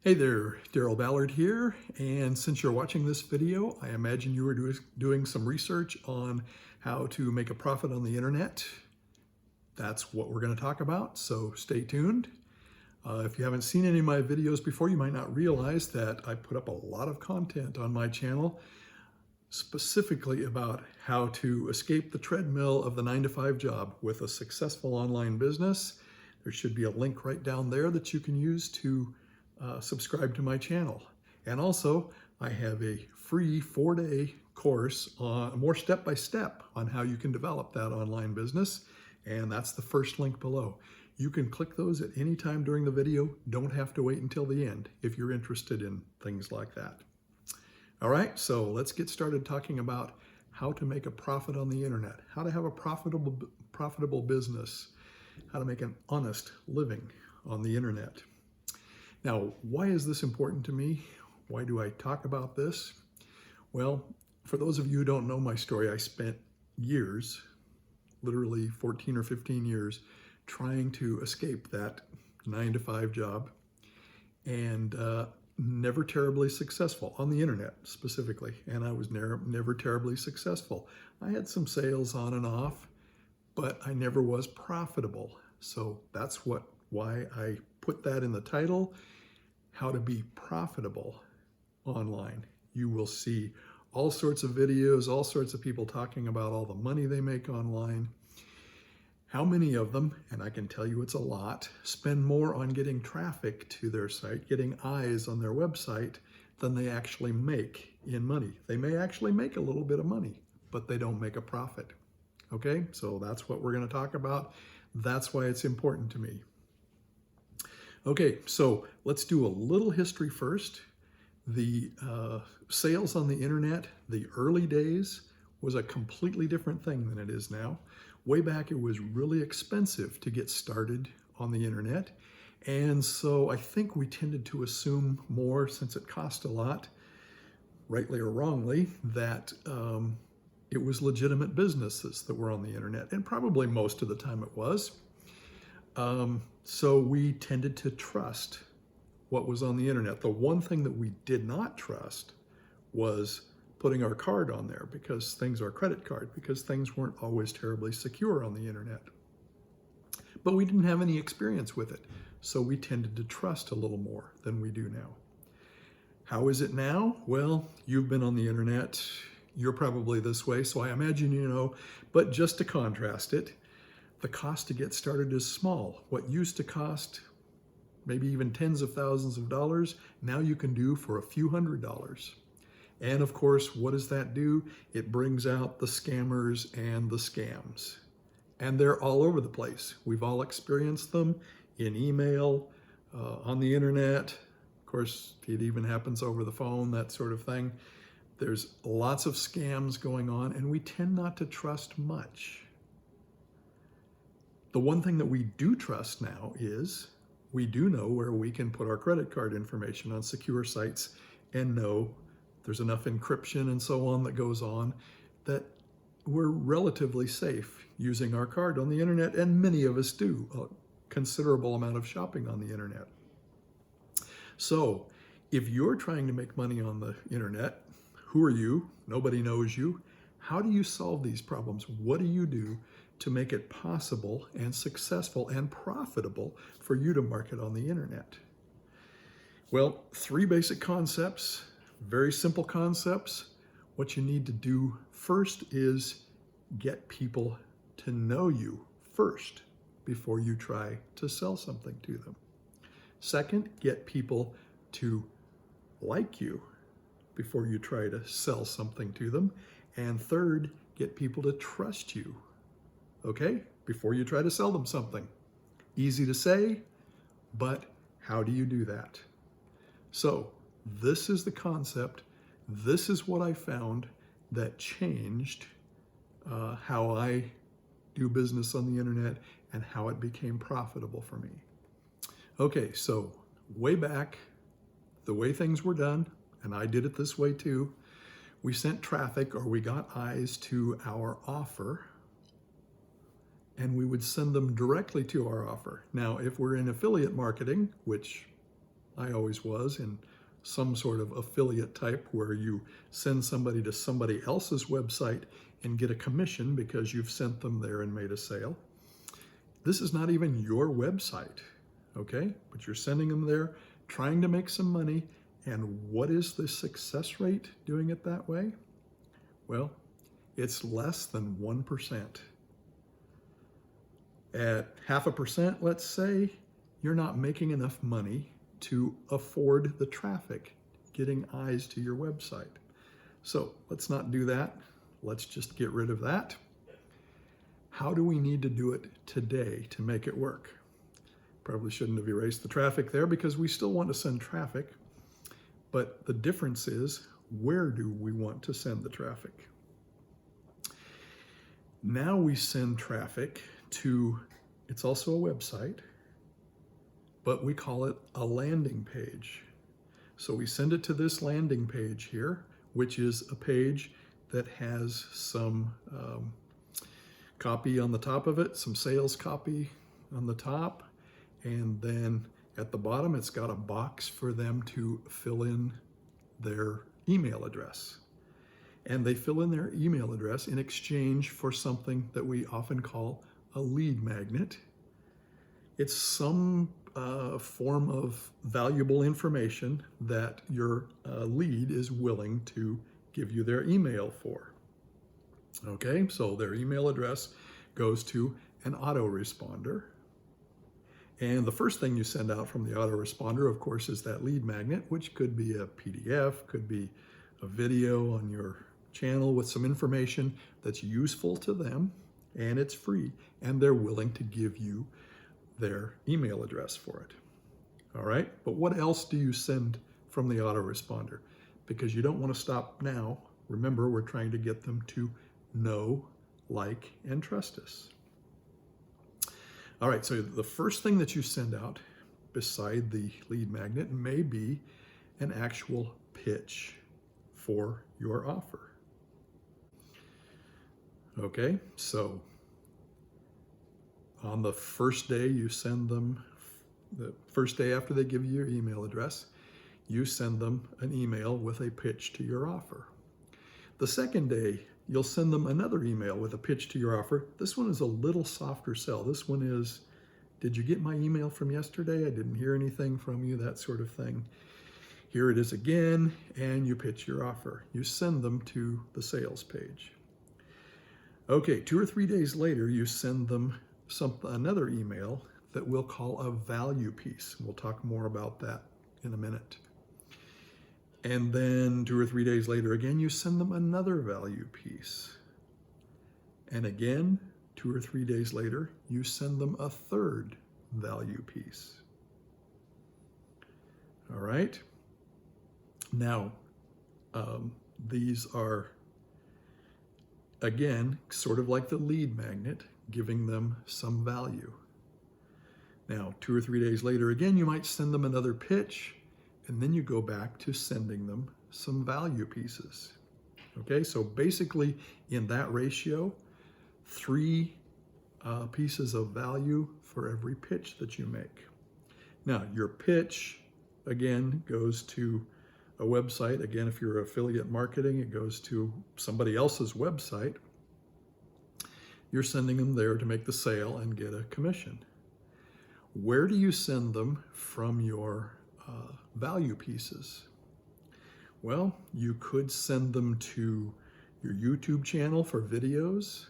Hey there, Daryl Ballard here, and since you're watching this video, I imagine you are doing some research on how to make a profit on the internet. That's what we're going to talk about, so stay tuned. If you haven't seen any of my videos before, you might not realize that I put up a lot of content on my channel specifically about how to escape the treadmill of the 9-to-5 job with a successful online business. There should be a link right down there that you can use to subscribe to my channel. And also, I have a free 4-day course on more step-by-step on how you can develop that online business. And that's the first link below. You can click those at any time during the video. Don't have to wait until the end if you're interested in things like that. All right, so let's get started talking about how to make a profit on the internet, how to have a profitable business, how to make an honest living on the internet. Now, why is this important to me? Why do I talk about this? Well, for those of you who don't know my story, I spent years, literally 14 or 15 years, trying to escape that 9-to-5 job and never terribly successful on the internet specifically. And I was never terribly successful. I had some sales on and off, but I never was profitable. So that's why I put that in the title, how to be profitable online. You will see all sorts of videos, all sorts of people talking about all the money they make online. How many of them, and I can tell you it's a lot, spend more on getting traffic to their site, getting eyes on their website, than they actually make in money. They may actually make a little bit of money, but they don't make a profit. Okay, so that's what we're going to talk about. That's why it's important to me. Okay, so let's do a little history first. The sales on the internet, the early days, was a completely different thing than it is now. Way back, it was really expensive to get started on the internet. And so I think we tended to assume more, since it cost a lot, rightly or wrongly, that it was legitimate businesses that were on the internet. And probably most of the time it was. So we tended to trust what was on the internet. The one thing that we did not trust was putting our card on there, because things are credit card, because things weren't always terribly secure on the internet. But we didn't have any experience with it, so we tended to trust a little more than we do now. How is it now? Well, you've been on the internet. You're probably this way, so I imagine you know. But just to contrast it, the cost to get started is small. What used to cost maybe even tens of thousands of dollars, now you can do for a few $100s. And of course, what does that do? It brings out the scammers and the scams. And they're all over the place. We've all experienced them in email, on the internet. Of course, it even happens over the phone, that sort of thing. There's lots of scams going on, and we tend not to trust much. The one thing that we do trust now is we do know where we can put our credit card information on secure sites and know there's enough encryption and so on that goes on that we're relatively safe using our card on the internet, and many of us do a considerable amount of shopping on the internet. So if you're trying to make money on the internet, who are you? Nobody knows you. How do you solve these problems? What do you do to make it possible and successful and profitable for you to market on the internet? Well, 3 basic concepts, very simple concepts. What you need to do first is get people to know you first before you try to sell something to them. Second, get people to like you before you try to sell something to them. And third, get people to trust you, okay, before you try to sell them something. Easy to say, but how do you do that? So this is the concept. This is what I found that changed how I do business on the internet and how it became profitable for me. Okay, so way back, the way things were done, and I did it this way too, we sent traffic, or we got eyes to our offer, and we would send them directly to our offer. Now, if we're in affiliate marketing, which I always was, in some sort of affiliate type where you send somebody to somebody else's website and get a commission because you've sent them there and made a sale. This is not even your website, okay? But you're sending them there, trying to make some money. And what is the success rate doing it that way? Well, it's less than 1%. At 0.5%, let's say, you're not making enough money to afford the traffic getting eyes to your website. So let's not do that. Let's just get rid of that. How do we need to do it today to make it work? Probably shouldn't have erased the traffic there because we still want to send traffic. But the difference is, where do we want to send the traffic? Now we send traffic to, it's also a website, but we call it a landing page. So we send it to this landing page here, which is a page that has some copy on the top of it, some sales copy on the top, and then at the bottom it's got a box for them to fill in their email address. And they fill in their email address in exchange for something that we often call a lead magnet. It's some form of valuable information that your lead is willing to give you their email for. Okay, so their email address goes to an autoresponder. And the first thing you send out from the autoresponder, of course, is that lead magnet, which could be a PDF, could be a video on your channel with some information that's useful to them, and it's free, and they're willing to give you their email address for it. All right, but what else do you send from the autoresponder? Because you don't want to stop now. Remember, we're trying to get them to know, like, and trust us. All right, so the first thing that you send out beside the lead magnet may be an actual pitch for your offer. Okay, so on the first day you send them, the first day after they give you your email address, you send them an email with a pitch to your offer. The second day, you'll send them another email with a pitch to your offer. This one is a little softer sell. This one is, did you get my email from yesterday? I didn't hear anything from you, that sort of thing. Here it is again, and you pitch your offer. You send them to the sales page. Okay, 2 or 3 days later, you send them another email that we'll call a value piece. We'll talk more about that in a minute. And then 2 or 3 days later, again, you send them another value piece. And again, 2 or 3 days later, you send them a third value piece. All right. Now, these are, again, sort of like the lead magnet, giving them some value. Now, 2 or 3 days later, again, you might send them another pitch, and then you go back to sending them some value pieces. Okay, so basically in that ratio, 3 pieces of value for every pitch that you make. Now, your pitch, again, goes to a website. Again, if you're affiliate marketing, it goes to somebody else's website. You're sending them there to make the sale and get a commission. Where do you send them from your value pieces? Well, you could send them to your YouTube channel for videos.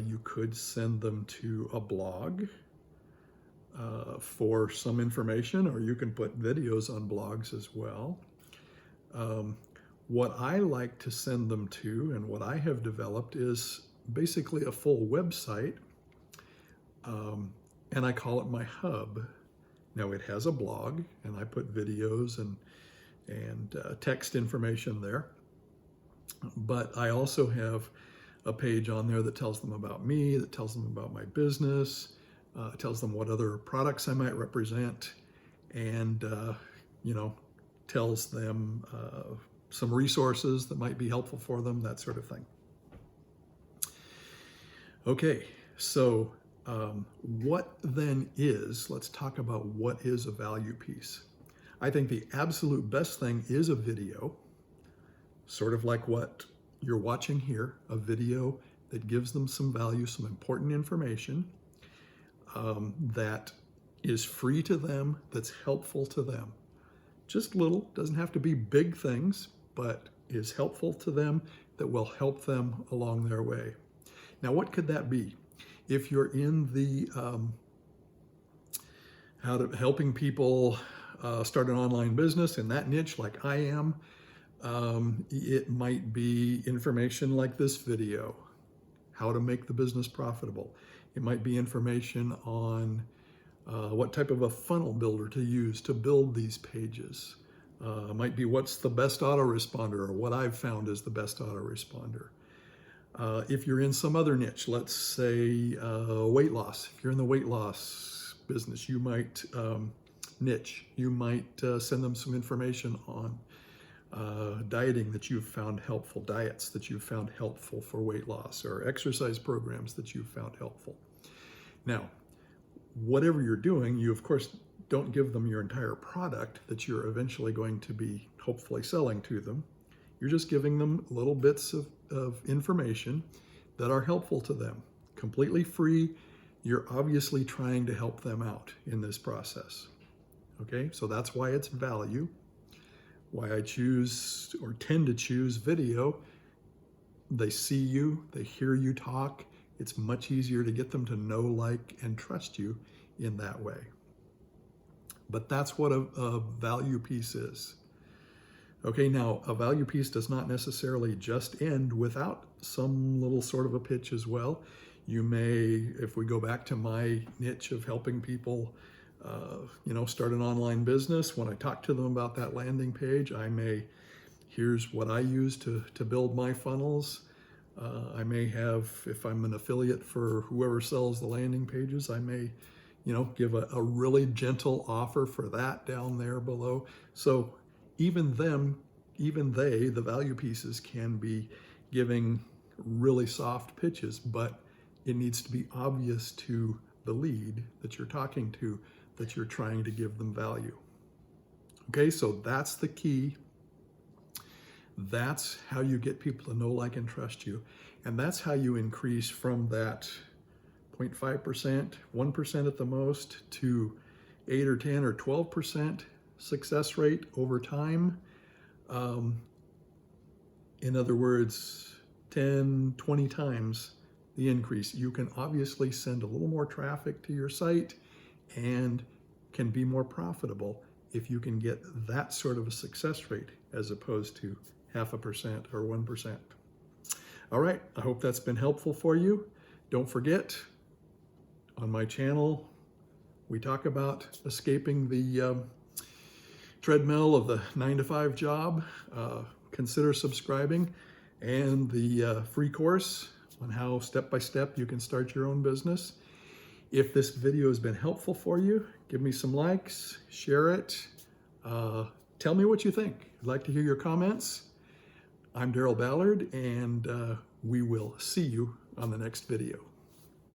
You could send them to a blog for some information, or you can put videos on blogs as well. What I like to send them to, and what I have developed, is basically a full website, and I call it my hub. Now, it has a blog, and I put videos and text information there, but I also have a page on there that tells them about me, that tells them about my business, tells them what other products I might represent, and tells them some resources that might be helpful for them, that sort of thing. Okay, so what then is, let's talk about what is a value piece. I think the absolute best thing is a video, sort of like what you're watching here, a video that gives them some value, some important information that is free to them, that's helpful to them. Just little, doesn't have to be big things, but is helpful to them, that will help them along their way. Now, what could that be? If you're in the helping people start an online business in that niche like I am, it might be information like this video, how to make the business profitable. It might be information on what type of a funnel builder to use to build these pages. It might be what's the best autoresponder, or what I've found is the best autoresponder. If you're in some other niche, let's say weight loss. If you're in the weight loss business, you might you might send them some information on dieting that you've found helpful, diets that you've found helpful for weight loss, or exercise programs that you've found helpful. Now, whatever you're doing, you of course don't give them your entire product that you're eventually going to be hopefully selling to them. You're just giving them little bits of information that are helpful to them, completely free. You're obviously trying to help them out in this process. Okay, so that's why it's value, why I choose or tend to choose video. They see you, they hear you talk. It's much easier to get them to know, like, and trust you in that way. But that's what a value piece is. Okay, now a value piece does not necessarily just end without some little sort of a pitch as well. You may, if we go back to my niche of helping people start an online business, when I talk to them about that landing page, I may, here's what I use to build my funnels. I may have, if I'm an affiliate for whoever sells the landing pages, I may, give a really gentle offer for that down there below. So even they, the value pieces, can be giving really soft pitches, but it needs to be obvious to the lead that you're talking to that you're trying to give them value. Okay, so that's the key. That's how you get people to know, like, and trust you. And that's how you increase from that 0.5%, 1% at the most, to 8 or 10 or 12% success rate over time. In other words, 10, 20 times the increase. You can obviously send a little more traffic to your site and can be more profitable if you can get that sort of a success rate as opposed to 0.5% or 1%. All right, I hope that's been helpful for you. Don't forget, on my channel, we talk about escaping the treadmill of the 9-to-5 job. Consider subscribing, and the free course on how step-by-step you can start your own business. If this video has been helpful for you, give me some likes, share it, tell me what you think. I'd like to hear your comments. I'm Daryl Ballard, and we will see you on the next video.